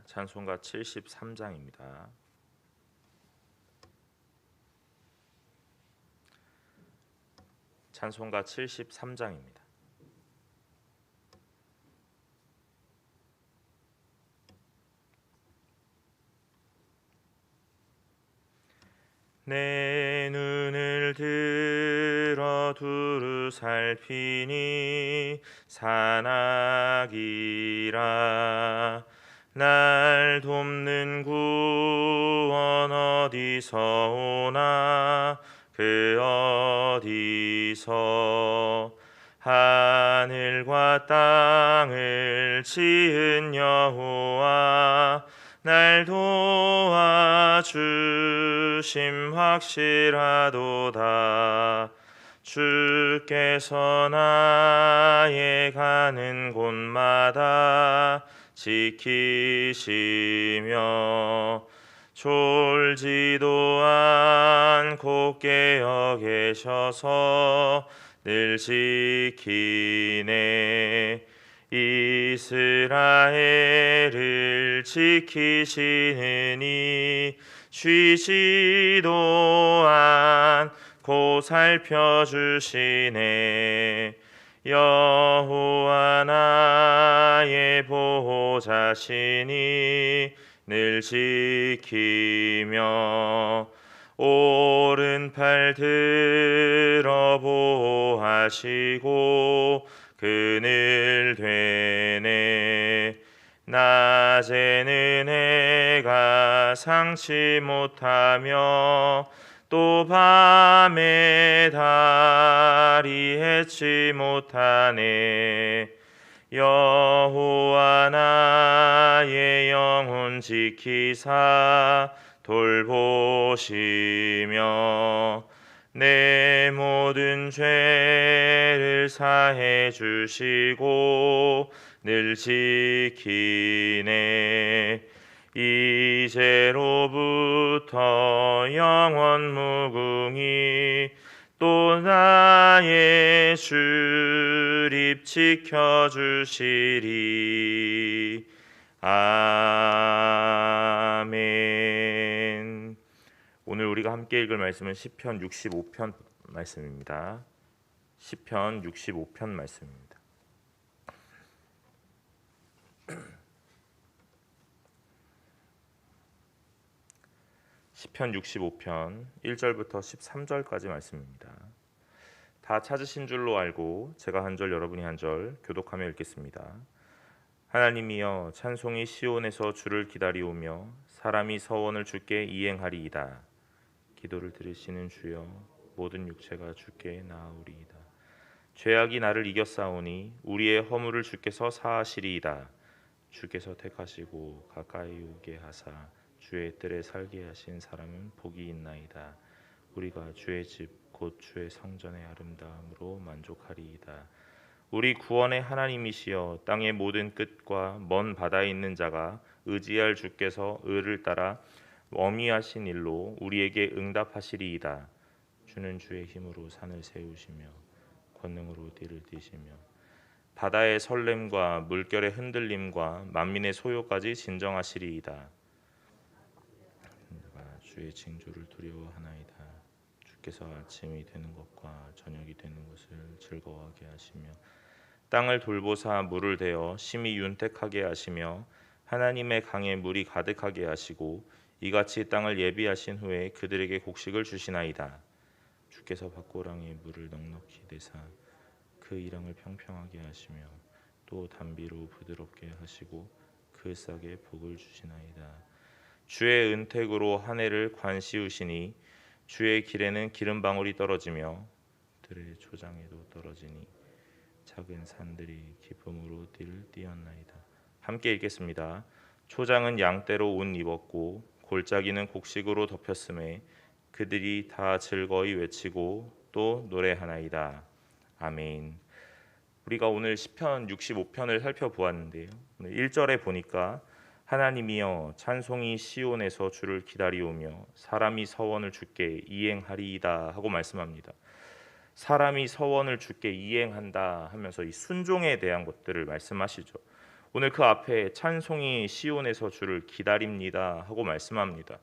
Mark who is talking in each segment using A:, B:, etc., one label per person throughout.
A: 찬송가 73장입니다. 찬송가 73장입니다. 내 눈을 들어 두루 살피니 산악이라. 날 돕는 구원 어디서 오나 그 어디서. 하늘과 땅을 지은 여호와 날 도와주심 확실하도다. 주께서 나의 가는 곳마다 지키시며 졸지도 않고 깨어 계셔서 늘 지키네. 이스라엘을 지키시느니 쉬지도 않고 살펴주시네. 여호와 나의 보호자시니 늘 지키며 오른팔 들어 보호하시고 그늘 되네. 낮에는 해가 상치 못하며 또 밤에 달이 해치 못하네. 여호와 나의 영혼 지키사 돌보시며 내 모든 죄를 사해 주시고 늘 지키네. 이제로부터 영원 무궁히 또 나의 주립 지켜주시리. 아멘. 오늘 우리가 함께 읽을 말씀은 시편 65편 말씀입니다. 시편 65편 말씀입니다. 시편 65편 1절부터 13절까지 말씀입니다. 다 찾으신 줄로 알고 제가 한 절 여러분이 한 절 교독하며 읽겠습니다. 하나님이여 찬송이 시온에서 주를 기다리오며 사람이 서원을 주께 이행하리이다. 기도를 들으시는 주여 모든 육체가 주께 나아오리이다. 죄악이 나를 이겼사오니 우리의 허물을 주께서 사하시리이다. 주께서 택하시고 가까이 오게 하사 주의 뜰에 살게 하신 사람은 복이 있나이다. 우리가 주의 집 곧 주의 성전의 아름다움으로 만족하리이다. 우리 구원의 하나님이시여 땅의 모든 끝과 먼 바다에 있는 자가 의지할 주께서 의를 따라 어미하신 일로 우리에게 응답하시리이다. 주는 주의 힘으로 산을 세우시며 권능으로 띠를 띠시며 바다의 설렘과 물결의 흔들림과 만민의 소요까지 진정하시리이다. 내가 주의 징조를 두려워하나이다. 주께서 아침이 되는 것과 저녁이 되는 것을 즐거워하게 하시며 땅을 돌보사 물을 대어 심히 윤택하게 하시며 하나님의 강에 물이 가득하게 하시고 이같이 땅을 예비하신 후에 그들에게 곡식을 주시나이다. 주께서 밭고랑에 물을 넉넉히 대사 그 이랑을 평평하게 하시며 또 담비로 부드럽게 하시고 그 싹에 복을 주시나이다. 주의 은택으로 한 해를 관시우시니 주의 길에는 기름방울이 떨어지며 들의 초장에도 떨어지니 작은 산들이 기쁨으로 띠를 띠었나이다. 함께 읽겠습니다. 초장은 양떼로 옷 입었고 골짜기는 곡식으로 덮였음에 그들이 다 즐거이 외치고 또 노래하나이다. 아멘. 우리가 오늘 시편 65편을 살펴보았는데요. 1절에 보니까 하나님이여 찬송이 시온에서 주를 기다리오며 사람이 서원을 주께 이행하리이다 하고 말씀합니다. 사람이 서원을 주께 이행한다 하면서 이 순종에 대한 것들을 말씀하시죠. 오늘 그 앞에 찬송이 시온에서 주를 기다립니다 하고 말씀합니다.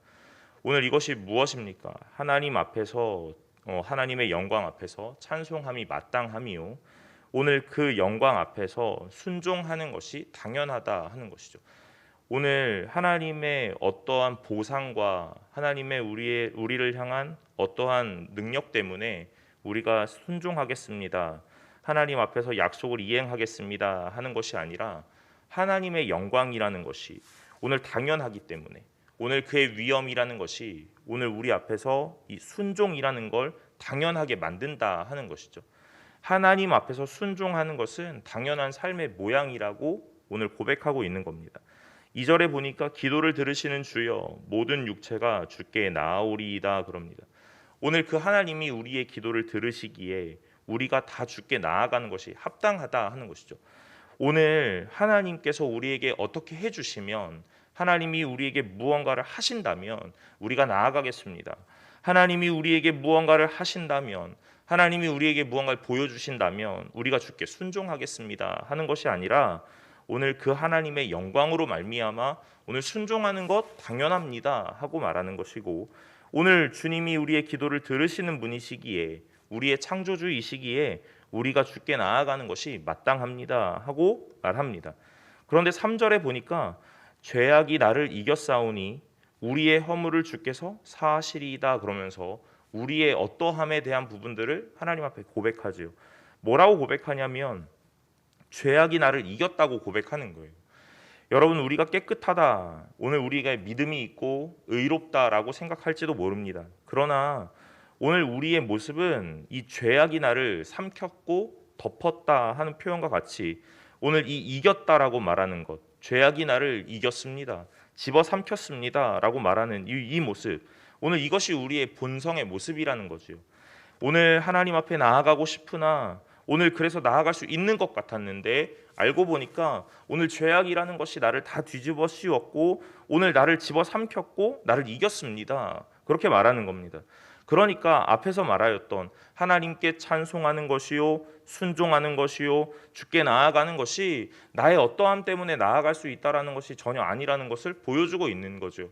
A: 오늘 이것이 무엇입니까? 하나님 앞에서 하나님의 영광 앞에서 찬송함이 마땅함이요, 오늘 그 영광 앞에서 순종하는 것이 당연하다 하는 것이죠. 오늘 하나님의 어떠한 보상과 하나님의 우리를 향한 어떠한 능력 때문에 우리가 순종하겠습니다, 하나님 앞에서 약속을 이행하겠습니다 하는 것이 아니라 하나님의 영광이라는 것이 오늘 당연하기 때문에, 오늘 그의 위엄이라는 것이 오늘 우리 앞에서 이 순종이라는 걸 당연하게 만든다 하는 것이죠. 하나님 앞에서 순종하는 것은 당연한 삶의 모양이라고 오늘 고백하고 있는 겁니다. 2절에 보니까 기도를 들으시는 주여 모든 육체가 주께 나아오리이다 그럽니다. 오늘 그 하나님이 우리의 기도를 들으시기에 우리가 다 주께 나아가는 것이 합당하다 하는 것이죠. 오늘 하나님께서 우리에게 어떻게 해주시면, 하나님이 우리에게 무언가를 하신다면 우리가 나아가겠습니다. 하나님이 우리에게 무언가를 하신다면, 하나님이 우리에게 무언가를 보여주신다면 우리가 주께 순종하겠습니다 하는 것이 아니라 오늘 그 하나님의 영광으로 말미암아 오늘 순종하는 것 당연합니다 하고 말하는 것이고, 오늘 주님이 우리의 기도를 들으시는 분이시기에, 우리의 창조주이시기에 우리가 주께 나아가는 것이 마땅합니다 하고 말합니다. 그런데 3절에 보니까 죄악이 나를 이겼사오니 우리의 허물을 주께서 사하시리이다 그러면서 우리의 어떠함에 대한 부분들을 하나님 앞에 고백하지요. 뭐라고 고백하냐면 죄악이 나를 이겼다고 고백하는 거예요. 여러분, 우리가 깨끗하다, 오늘 우리가 믿음이 있고 의롭다라고 생각할지도 모릅니다. 그러나 오늘 우리의 모습은 이 죄악이 나를 삼켰고 덮었다 하는 표현과 같이 오늘 이 이겼다라고 말하는 것, 죄악이 나를 이겼습니다, 집어삼켰습니다 라고 말하는 이 모습, 오늘 이것이 우리의 본성의 모습이라는 거지요. 오늘 하나님 앞에 나아가고 싶으나 오늘 그래서 나아갈 수 있는 것 같았는데 알고 보니까 오늘 죄악이라는 것이 나를 다 뒤집어 씌웠고 오늘 나를 집어삼켰고 나를 이겼습니다, 그렇게 말하는 겁니다. 그러니까 앞에서 말하였던 하나님께 찬송하는 것이요, 순종하는 것이요, 주께 나아가는 것이 나의 어떠함 때문에 나아갈 수 있다라는 것이 전혀 아니라는 것을 보여주고 있는 거죠.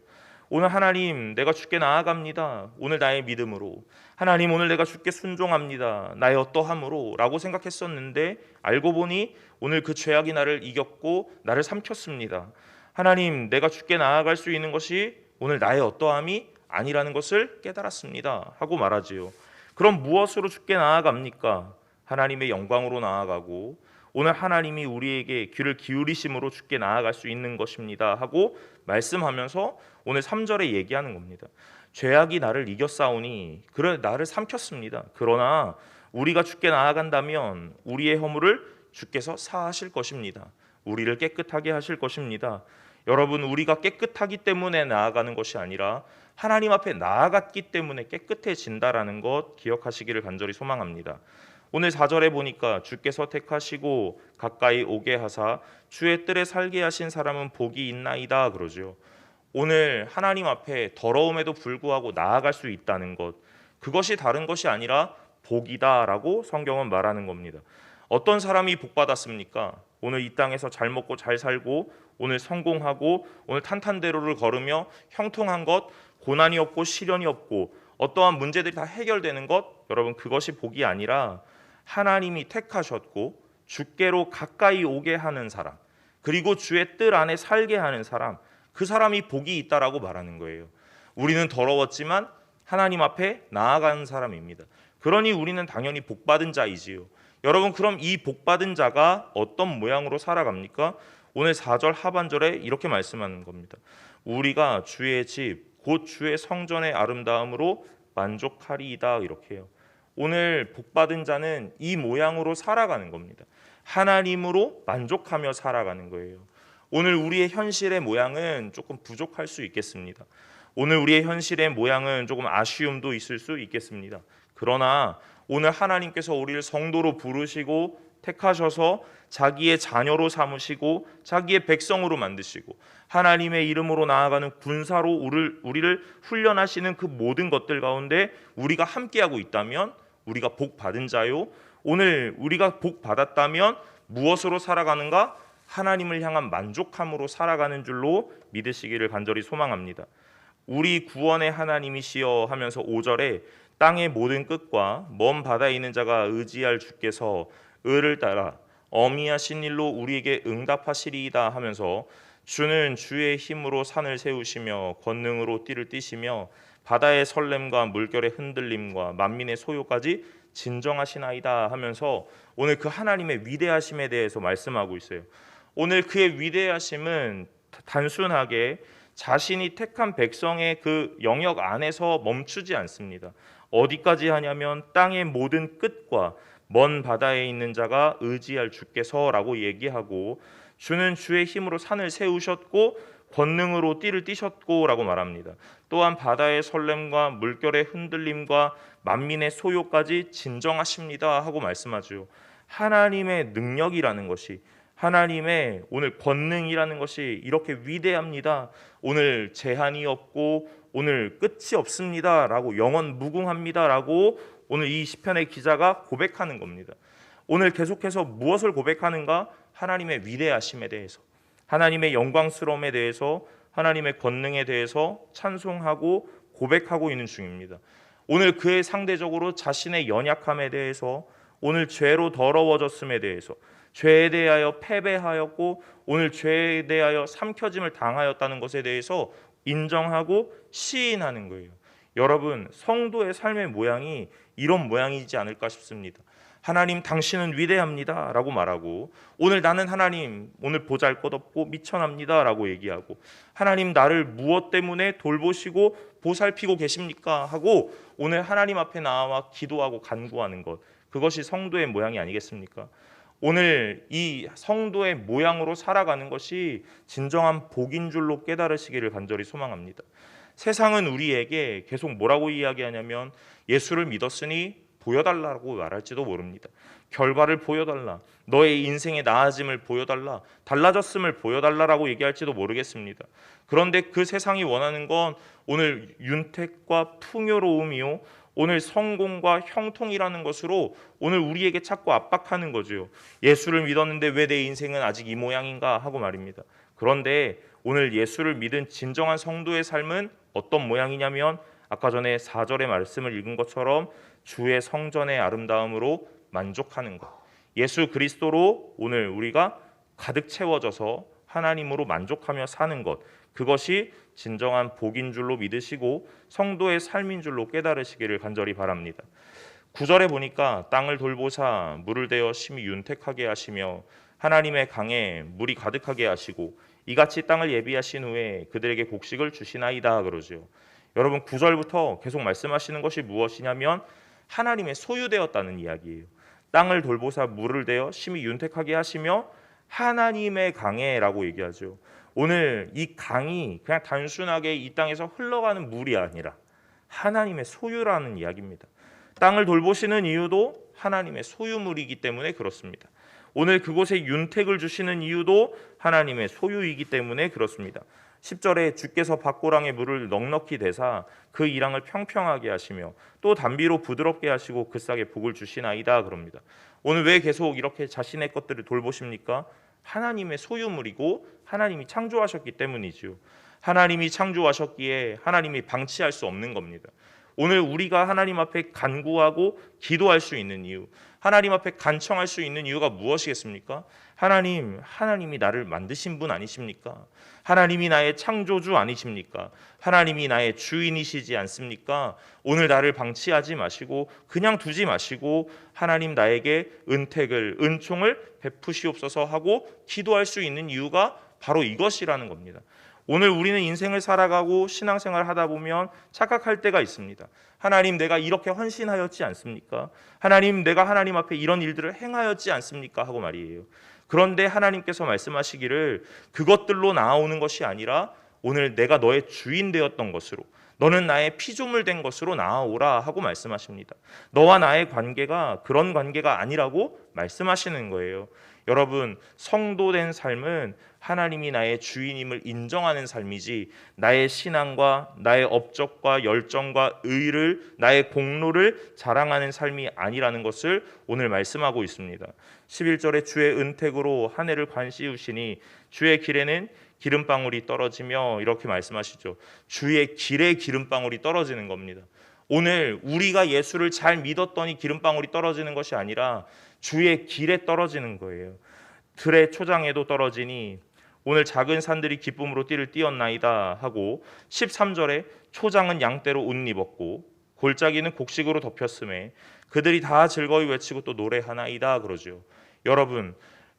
A: 오늘 하나님, 내가 주께 나아갑니다, 오늘 나의 믿음으로. 하나님, 오늘 내가 주께 순종합니다, 나의 어떠함으로 라고 생각했었는데 알고 보니 오늘 그 죄악이 나를 이겼고 나를 삼켰습니다. 하나님, 내가 주께 나아갈 수 있는 것이 오늘 나의 어떠함이 아니라는 것을 깨달았습니다 하고 말하지요. 그럼 무엇으로 주께 나아갑니까? 하나님의 영광으로 나아가고 오늘 하나님이 우리에게 귀를 기울이심으로 주께 나아갈 수 있는 것입니다 하고 말씀하면서 오늘 3절에 얘기하는 겁니다. 죄악이 나를 이겼사오니 그래 나를 삼켰습니다. 그러나 우리가 주께 나아간다면 우리의 허물을 주께서 사하실 것입니다. 우리를 깨끗하게 하실 것입니다. 여러분, 우리가 깨끗하기 때문에 나아가는 것이 아니라 하나님 앞에 나아갔기 때문에 깨끗해진다라는 것 기억하시기를 간절히 소망합니다. 오늘 4절에 보니까 주께서 택하시고 가까이 오게 하사 주의 뜰에 살게 하신 사람은 복이 있나이다 그러죠. 오늘 하나님 앞에 더러움에도 불구하고 나아갈 수 있다는 것, 그것이 다른 것이 아니라 복이다라고 성경은 말하는 겁니다. 어떤 사람이 복받았습니까? 오늘 이 땅에서 잘 먹고 잘 살고 오늘 성공하고 오늘 탄탄대로를 걸으며 형통한 것, 고난이 없고 시련이 없고 어떠한 문제들이 다 해결되는 것, 여러분 그것이 복이 아니라 하나님이 택하셨고 주께로 가까이 오게 하는 사람, 그리고 주의 뜰 안에 살게 하는 사람, 그 사람이 복이 있다라고 말하는 거예요. 우리는 더러웠지만 하나님 앞에 나아가는 사람입니다. 그러니 우리는 당연히 복받은 자이지요. 여러분, 그럼 이 복받은 자가 어떤 모양으로 살아갑니까? 오늘 4절 하반절에 이렇게 말씀하는 겁니다. 우리가 주의 집 곧 주의 성전의 아름다움으로 만족하리이다 이렇게 해요. 오늘 복받은 자는 이 모양으로 살아가는 겁니다. 하나님으로 만족하며 살아가는 거예요. 오늘 우리의 현실의 모양은 조금 부족할 수 있겠습니다. 오늘 우리의 현실의 모양은 조금 아쉬움도 있을 수 있겠습니다. 그러나 오늘 하나님께서 우리를 성도로 부르시고 택하셔서 자기의 자녀로 삼으시고 자기의 백성으로 만드시고 하나님의 이름으로 나아가는 군사로 우리를 훈련하시는 그 모든 것들 가운데 우리가 함께하고 있다면 우리가 복 받은 자요. 오늘 우리가 복 받았다면 무엇으로 살아가는가? 하나님을 향한 만족함으로 살아가는 줄로 믿으시기를 간절히 소망합니다. 우리 구원의 하나님이시여 하면서 5절에 땅의 모든 끝과 먼 바다에 있는 자가 의지할 주께서 의를 따라 어미하신 일로 우리에게 응답하시리이다 하면서 주는 주의 힘으로 산을 세우시며 권능으로 띠를 띠시며 바다의 설렘과 물결의 흔들림과 만민의 소요까지 진정하시나이다 하면서 오늘 그 하나님의 위대하심에 대해서 말씀하고 있어요. 오늘 그의 위대하심은 단순하게 자신이 택한 백성의 그 영역 안에서 멈추지 않습니다. 어디까지 하냐면 땅의 모든 끝과 먼 바다에 있는 자가 의지할 주께서라고 얘기하고 주는 주의 힘으로 산을 세우셨고 권능으로 띠를 띠셨고라고 말합니다. 또한 바다의 설렘과 물결의 흔들림과 만민의 소요까지 진정하십니다 하고 말씀하죠. 하나님의 능력이라는 것이 하나님의 오늘 권능이라는 것이 이렇게 위대합니다. 오늘 제한이 없고 오늘 끝이 없습니다라고 영원 무궁합니다라고 오늘 이 시편의 기자가 고백하는 겁니다. 오늘 계속해서 무엇을 고백하는가? 하나님의 위대하심에 대해서, 하나님의 영광스러움에 대해서, 하나님의 권능에 대해서 찬송하고 고백하고 있는 중입니다. 오늘 그의 상대적으로 자신의 연약함에 대해서, 오늘 죄로 더러워졌음에 대해서, 죄에 대하여 패배하였고 오늘 죄에 대하여 삼켜짐을 당하였다는 것에 대해서 인정하고 시인하는 거예요. 여러분, 성도의 삶의 모양이 이런 모양이지 않을까 싶습니다. 하나님 당신은 위대합니다 라고 말하고 오늘 나는 하나님 오늘 보잘것없고 미천합니다 라고 얘기하고 하나님 나를 무엇 때문에 돌보시고 보살피고 계십니까 하고 오늘 하나님 앞에 나와 기도하고 간구하는 것, 그것이 성도의 모양이 아니겠습니까? 오늘 이 성도의 모양으로 살아가는 것이 진정한 복인 줄로 깨달으시기를 간절히 소망합니다. 세상은 우리에게 계속 뭐라고 이야기하냐면 예수를 믿었으니 보여달라고 말할지도 모릅니다. 결과를 보여달라, 너의 인생의 나아짐을 보여달라, 달라졌음을 보여달라라고 얘기할지도 모르겠습니다. 그런데 그 세상이 원하는 건 오늘 윤택과 풍요로움이요, 오늘 성공과 형통이라는 것으로 오늘 우리에게 자꾸 압박하는 거죠. 예수를 믿었는데 왜 내 인생은 아직 이 모양인가 하고 말입니다. 그런데 오늘 예수를 믿은 진정한 성도의 삶은 어떤 모양이냐면 아까 전에 4절의 말씀을 읽은 것처럼 주의 성전의 아름다움으로 만족하는 것, 예수 그리스도로 오늘 우리가 가득 채워져서 하나님으로 만족하며 사는 것, 그것이 진정한 복인 줄로 믿으시고 성도의 삶인 줄로 깨달으시기를 간절히 바랍니다. 9절에 보니까 땅을 돌보사 물을 대어 심히 윤택하게 하시며 하나님의 강에 물이 가득하게 하시고 이같이 땅을 예비하신 후에 그들에게 곡식을 주시나이다 그러죠. 여러분 9절부터 계속 말씀하시는 것이 무엇이냐면 하나님의 소유되었다는 이야기예요. 땅을 돌보사 물을 대어 심히 윤택하게 하시며 하나님의 강에라고 얘기하죠. 오늘 이 강이 그냥 단순하게 이 땅에서 흘러가는 물이 아니라 하나님의 소유라는 이야기입니다. 땅을 돌보시는 이유도 하나님의 소유물이기 때문에 그렇습니다. 오늘 그곳에 윤택을 주시는 이유도 하나님의 소유이기 때문에 그렇습니다. 10절에 주께서 밭고랑에 물을 넉넉히 대사 그 이랑을 평평하게 하시며 또 단비로 부드럽게 하시고 그 싹에 복을 주시나이다 그럽니다. 오늘 왜 계속 이렇게 자신의 것들을 돌보십니까? 하나님의 소유물이고 하나님이 창조하셨기 때문이지요. 하나님이 창조하셨기에 하나님이 방치할 수 없는 겁니다. 오늘 우리가 하나님 앞에 간구하고 기도할 수 있는 이유, 하나님 앞에 간청할 수 있는 이유가 무엇이겠습니까? 하나님이 나를 만드신 분 아니십니까? 하나님이 나의 창조주 아니십니까? 하나님이 나의 주인이시지 않습니까? 오늘 나를 방치하지 마시고 그냥 두지 마시고 하나님 나에게 은택을, 은총을 베푸시옵소서 하고 기도할 수 있는 이유가 바로 이것이라는 겁니다. 오늘 우리는 인생을 살아가고 신앙생활을 하다 보면 착각할 때가 있습니다. 하나님 내가 이렇게 헌신하였지 않습니까? 하나님 내가 하나님 앞에 이런 일들을 행하였지 않습니까? 하고 말이에요. 그런데 하나님께서 말씀하시기를 그것들로 나아오는 것이 아니라 오늘 내가 너의 주인 되었던 것으로, 너는 나의 피조물 된 것으로 나아오라 하고 말씀하십니다. 너와 나의 관계가 그런 관계가 아니라고 말씀하시는 거예요. 여러분, 성도된 삶은 하나님이 나의 주인임을 인정하는 삶이지 나의 신앙과 나의 업적과 열정과 의를 나의 공로를 자랑하는 삶이 아니라는 것을 오늘 말씀하고 있습니다. 11절에 주의 은택으로 한 해를 관씌우시니 주의 길에는 기름방울이 떨어지며 이렇게 말씀하시죠. 주의 길에 기름방울이 떨어지는 겁니다. 오늘 우리가 예수를 잘 믿었더니 기름방울이 떨어지는 것이 아니라 주의 길에 떨어지는 거예요. 들의 초장에도 떨어지니 오늘 작은 산들이 기쁨으로 띠를 띄었나이다 하고 13절에 초장은 양떼로 옷 입었고 골짜기는 곡식으로 덮였음에 그들이 다 즐거이 외치고 또 노래하나이다 그러죠. 여러분,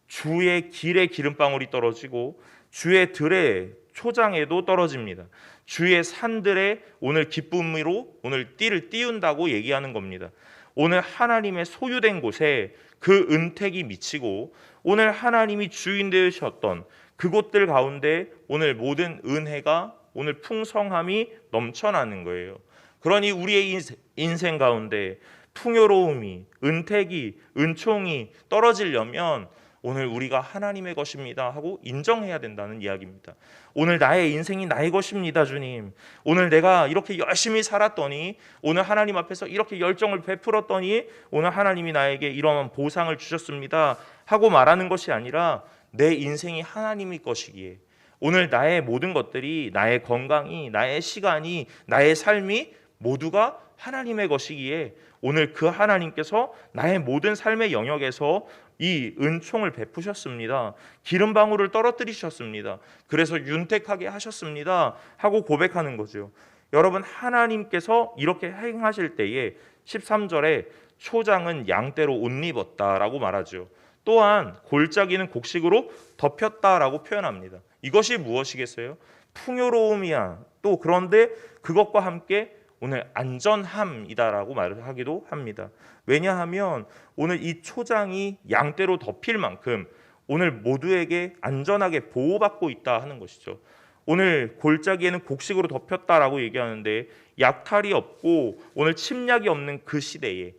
A: 주의 길에 기름방울이 떨어지고 주의 들의 초장에도 떨어집니다. 주의 산들에 오늘 기쁨으로 오늘 띠를 띄운다고 얘기하는 겁니다. 오늘 하나님의 소유된 곳에 그 은택이 미치고 오늘 하나님이 주인 되셨던 그곳들 가운데 오늘 모든 은혜가 오늘 풍성함이 넘쳐나는 거예요. 그러니 우리의 인생 가운데 풍요로움이, 은택이, 은총이 떨어지려면 오늘 우리가 하나님의 것입니다 하고 인정해야 된다는 이야기입니다. 오늘 나의 인생이 나의 것입니다, 주님. 오늘 내가 이렇게 열심히 살았더니, 오늘 하나님 앞에서 이렇게 열정을 베풀었더니 오늘 하나님이 나에게 이러한 보상을 주셨습니다 하고 말하는 것이 아니라 내 인생이 하나님의 것이기에 오늘 나의 모든 것들이, 나의 건강이, 나의 시간이, 나의 삶이 모두가 하나님의 것이기에 오늘 그 하나님께서 나의 모든 삶의 영역에서 이 은총을 베푸셨습니다. 기름방울을 떨어뜨리셨습니다. 그래서 윤택하게 하셨습니다 하고 고백하는 거죠. 여러분, 하나님께서 이렇게 행하실 때에 13절에 초장은 양떼로 옷 입었다라고 말하죠. 또한 골짜기는 곡식으로 덮였다라고 표현합니다. 이것이 무엇이겠어요? 풍요로움이야. 또 그런데 그것과 함께 오늘 안전함이다라고 말을 하기도 합니다. 왜냐하면 오늘 이 초장이 양떼로 덮일 만큼 오늘 모두에게 안전하게 보호받고 있다 하는 것이죠. 오늘 골짜기에는 곡식으로 덮였다라고 얘기하는데 약탈이 없고 오늘 침략이 없는 그 시대에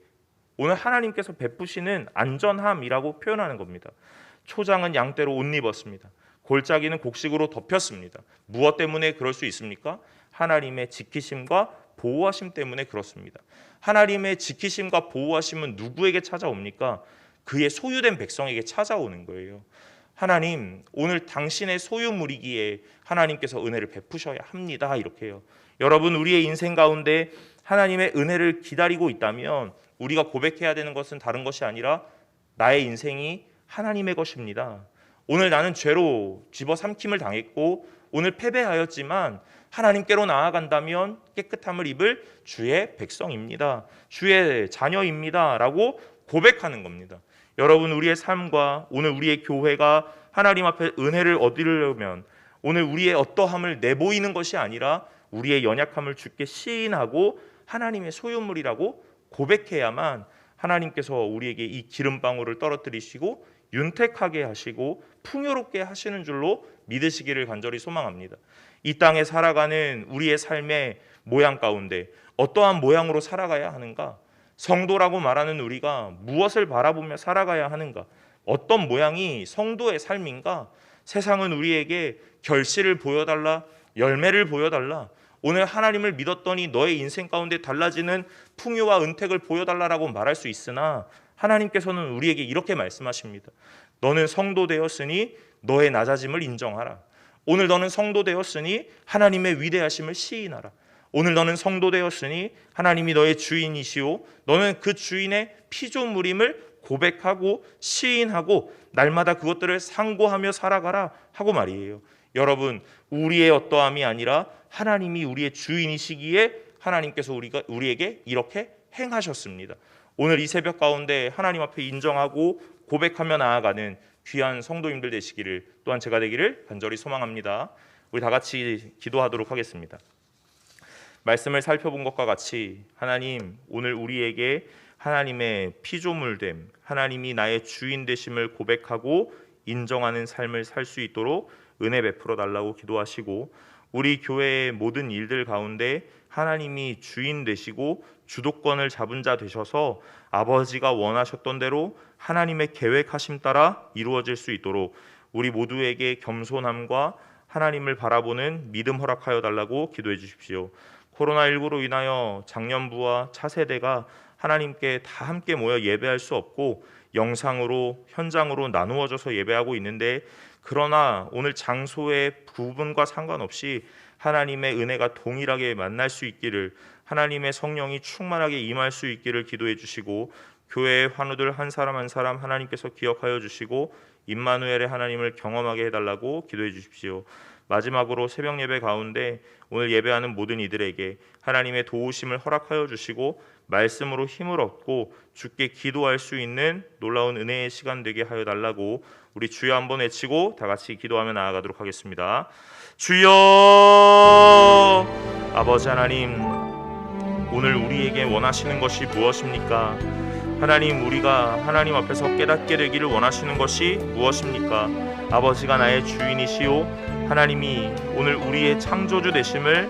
A: 오늘 하나님께서 베푸시는 안전함이라고 표현하는 겁니다. 초장은 양떼로 옷 입었습니다. 골짜기는 곡식으로 덮였습니다. 무엇 때문에 그럴 수 있습니까? 하나님의 지키심과 보호하심 때문에 그렇습니다. 하나님의 지키심과 보호하심은 누구에게 찾아옵니까? 그의 소유된 백성에게 찾아오는 거예요. 하나님, 오늘 당신의 소유물이기에 하나님께서 은혜를 베푸셔야 합니다. 이렇게 해요. 여러분, 우리의 인생 가운데 하나님의 은혜를 기다리고 있다면 우리가 고백해야 되는 것은 다른 것이 아니라 나의 인생이 하나님의 것입니다. 오늘 나는 죄로 집어삼킴을 당했고 오늘 패배하였지만 하나님께로 나아간다면 깨끗함을 입을 주의 백성입니다. 주의 자녀입니다 라고 고백하는 겁니다. 여러분, 우리의 삶과 오늘 우리의 교회가 하나님 앞에 은혜를 얻으려면 오늘 우리의 어떠함을 내보이는 것이 아니라 우리의 연약함을 주께 시인하고 하나님의 소유물이라고 고백해야만 하나님께서 우리에게 이 기름방울을 떨어뜨리시고 윤택하게 하시고 풍요롭게 하시는 줄로 믿으시기를 간절히 소망합니다. 이 땅에 살아가는 우리의 삶의 모양 가운데 어떠한 모양으로 살아가야 하는가? 성도라고 말하는 우리가 무엇을 바라보며 살아가야 하는가? 어떤 모양이 성도의 삶인가? 세상은 우리에게 결실을 보여달라, 열매를 보여달라, 오늘 하나님을 믿었더니 너의 인생 가운데 달라지는 풍요와 은택을 보여달라라고 말할 수 있으나 하나님께서는 우리에게 이렇게 말씀하십니다. 너는 성도 되었으니 너의 낮아짐을 인정하라. 오늘 너는 성도 되었으니 하나님의 위대하심을 시인하라. 오늘 너는 성도 되었으니 하나님이 너의 주인이시오. 너는 그 주인의 피조물임을 고백하고 시인하고 날마다 그것들을 상고하며 살아가라 하고 말이에요. 여러분, 우리의 어떠함이 아니라 하나님이 우리의 주인이시기에 하나님께서 우리에게 이렇게 행하셨습니다. 오늘 이 새벽 가운데 하나님 앞에 인정하고 고백하며 나아가는 귀한 성도님들 되시기를 또한 제가 되기를 간절히 소망합니다. 우리 다 같이 기도하도록 하겠습니다. 말씀을 살펴본 것과 같이 하나님, 오늘 우리에게 하나님의 피조물됨, 하나님이 나의 주인 되심을 고백하고 인정하는 삶을 살 수 있도록 은혜 베풀어 달라고 기도하시고 우리 교회의 모든 일들 가운데 하나님이 주인 되시고 주도권을 잡은 자 되셔서 아버지가 원하셨던 대로 하나님의 계획하심 따라 이루어질 수 있도록 우리 모두에게 겸손함과 하나님을 바라보는 믿음 허락하여 달라고 기도해 주십시오. 코로나19로 인하여 장년부와 차세대가 하나님께 다 함께 모여 예배할 수 없고 영상으로 현장으로 나누어져서 예배하고 있는데, 그러나 오늘 장소의 부분과 상관없이 하나님의 은혜가 동일하게 만날 수 있기를, 하나님의 성령이 충만하게 임할 수 있기를 기도해 주시고, 교회의 환우들 한 사람 한 사람 하나님께서 기억하여 주시고 임마누엘의 하나님을 경험하게 해달라고 기도해 주십시오. 마지막으로 새벽 예배 가운데 오늘 예배하는 모든 이들에게 하나님의 도우심을 허락하여 주시고 말씀으로 힘을 얻고 주께 기도할 수 있는 놀라운 은혜의 시간 되게 하여 달라고 우리 주여 한번 외치고 다 같이 기도하며 나아가도록 하겠습니다. 주여! 아버지 하나님, 오늘 우리에게 원하시는 것이 무엇입니까? 하나님, 우리가 하나님 앞에서 깨닫게 되기를 원하시는 것이 무엇입니까? 아버지가 나의 주인이시오, 하나님이 오늘 우리의 창조주 되심을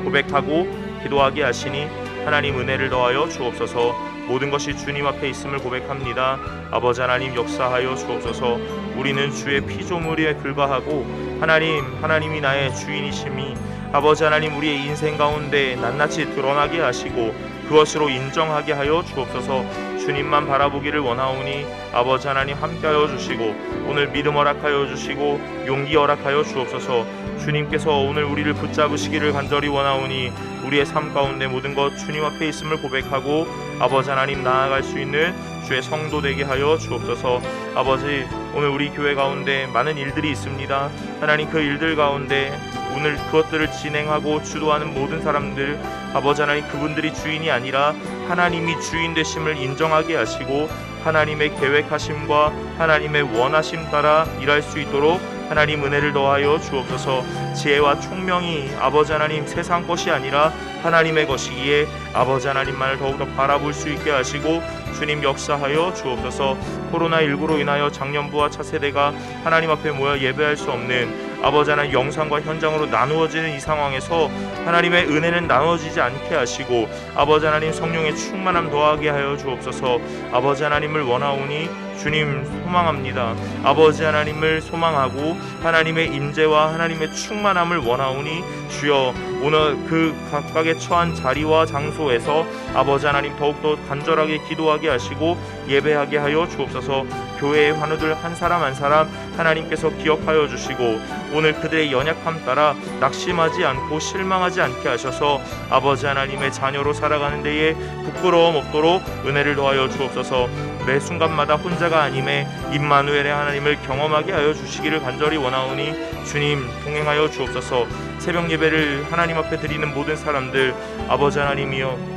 A: 고백하고 기도하게 하시니 하나님 은혜를 더하여 주옵소서. 모든 것이 주님 앞에 있음을 고백합니다. 아버지 하나님 역사하여 주옵소서. 우리는 주의 피조물에 불과하고 하나님이 나의 주인이심이 아버지 하나님 우리의 인생 가운데 낱낱이 드러나게 하시고 그것으로 인정하게 하여 주옵소서. 주님만 바라보기를 원하오니 아버지 하나님 함께하여 주시고 오늘 믿음 허락하여 주시고 용기 허락하여 주옵소서. 주님께서 오늘 우리를 붙잡으시기를 간절히 원하오니 우리의 삶 가운데 모든 것 주님 앞에 있음을 고백하고 아버지 하나님 나아갈 수 있는 주의 성도 되게 하여 주옵소서. 아버지, 오늘 우리 교회 가운데 많은 일들이 있습니다. 하나님, 그 일들 가운데 오늘 그것들을 진행하고 주도하는 모든 사람들, 아버지 하나님, 그분들이 주인이 아니라 하나님이 주인 되심을 인정하게 하시고 하나님의 계획하심과 하나님의 원하심 따라 일할 수 있도록 하나님 은혜를 더하여 주옵소서. 지혜와 총명이 아버지 하나님 세상 것이 아니라 하나님의 것이기에 아버지 하나님만을 더욱더 바라볼 수 있게 하시고 주님 역사하여 주옵소서. 코로나19로 인하여 장년부와 차세대가 하나님 앞에 모여 예배할 수 없는 아버지 하나님 영상과 현장으로 나누어지는 이 상황에서 하나님의 은혜는 나눠지지 않게 하시고 아버지 하나님 성령의 충만함 더하게 하여 주옵소서. 아버지 하나님을 원하오니 주님 소망합니다. 아버지 하나님을 소망하고 하나님의 임재와 하나님의 충만함을 원하오니 주여 오늘 그 각각의 처한 자리와 장소에서 아버지 하나님 더욱더 간절하게 기도하게 하시고 예배하게 하여 주옵소서. 교회의 환우들 한 사람 한 사람 하나님께서 기억하여 주시고 오늘 그들의 연약함 따라 낙심하지 않고 실망하지 않게 하셔서 아버지 하나님의 자녀로 살아가는 데에 부끄러움 없도록 은혜를 더하여 주옵소서. 매 순간마다 혼자가 아님에 임마누엘의 하나님을 경험하게 하여 주시기를 간절히 원하오니 주님 동행하여 주옵소서. 새벽 예배를 하나님 앞에 드리는 모든 사람들 아버지 하나님이여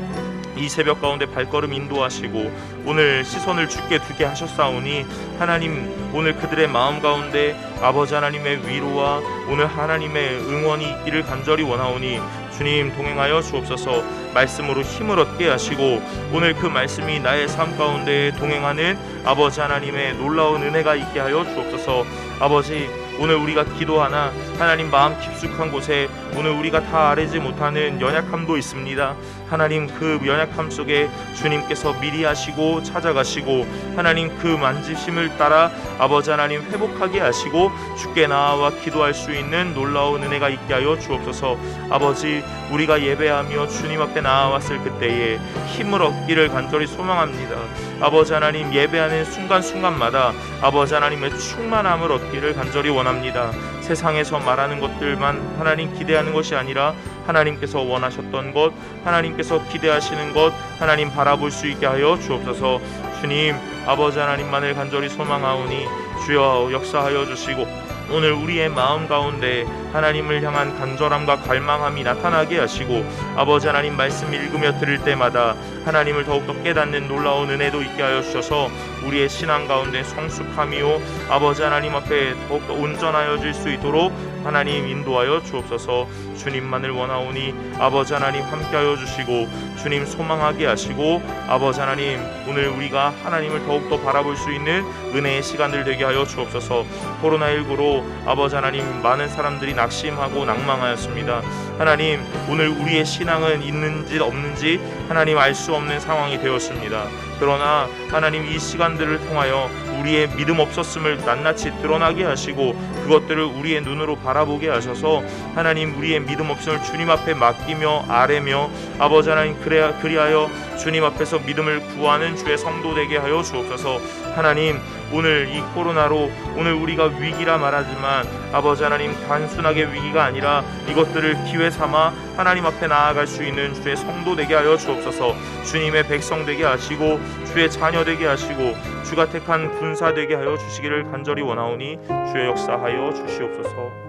A: 이 새벽 가운데 발걸음 인도하시고 오늘 시선을 주께 두게 하셨사오니 하나님 오늘 그들의 마음 가운데 아버지 하나님의 위로와 오늘 하나님의 응원이 있기를 간절히 원하오니 주님 동행하여 주옵소서. 말씀으로 힘을 얻게 하시고 오늘 그 말씀이 나의 삶 가운데 동행하는 아버지 하나님의 놀라운 은혜가 있게 하여 주옵소서. 아버지 오늘 우리가 기도하나 하나님 마음 깊숙한 곳에 오늘 우리가 다 아뢰지 못하는 연약함도 있습니다. 하나님 그 연약함 속에 주님께서 미리 하시고 찾아가시고 하나님 그 만지심을 따라 아버지 하나님 회복하게 하시고 주께 나아와 기도할 수 있는 놀라운 은혜가 있게 하여 주옵소서. 아버지 우리가 예배하며 주님 앞에 나아왔을 그때에 힘을 얻기를 간절히 소망합니다. 아버지 하나님 예배하는 순간순간마다 아버지 하나님의 충만함을 얻기를 간절히 원합니다. 세상에서 말하는 것들만 하나님 기대하는 것이 아니라 하나님께서 원하셨던 것, 하나님께서 기대하시는 것 하나님 바라볼 수 있게 하여 주옵소서. 주님 아버지 하나님만을 간절히 소망하오니 주여 역사하여 주시고 오늘 우리의 마음 가운데 하나님을 향한 간절함과 갈망함이 나타나게 하시고 아버지 하나님 말씀 읽으며 들을 때마다 하나님을 더욱더 깨닫는 놀라운 은혜도 있게 하여 주셔서 우리의 신앙 가운데 성숙함이요 아버지 하나님 앞에 더욱더 온전하여질 수 있도록 하나님 인도하여 주옵소서. 주님만을 원하오니 아버지 하나님 함께하여 주시고 주님 소망하게 하시고 아버지 하나님 오늘 우리가 하나님을 더욱더 바라볼 수 있는 은혜의 시간들 되게 하여 주옵소서. 코로나19로 아버지 하나님 많은 사람들이 낙심하고 낭망하였습니다. 하나님, 오늘 우리의 신앙은 있는지 없는지 하나님 알 수 없는 상황이 되었습니다. 그러나 하나님, 이 시간들을 통하여 우리의 믿음 없었음을 낱낱이 드러나게 하시고 그것들을 우리의 눈으로 바라보게 하셔서 하나님, 우리의 믿음 없음을 주님 앞에 맡기며 아뢰며 아버지 하나님, 그리하여 주님 앞에서 믿음을 구하는 주의 성도 되게 하여 주옵소서. 하나님, 오늘 이 코로나로 오늘 우리가 위기라 말하지만 아버지 하나님, 단순하게 위기가 아니라 이것들을 기회 삼아 하나님 앞에 나아갈 수 있는 주의 성도 되게 하여 주옵소서. 주님의 백성 되게 하시고 주의 자녀 되게 하시고 주가 택한 군사 되게 하여 주시기를 간절히 원하오니 주의 역사하여 주시옵소서.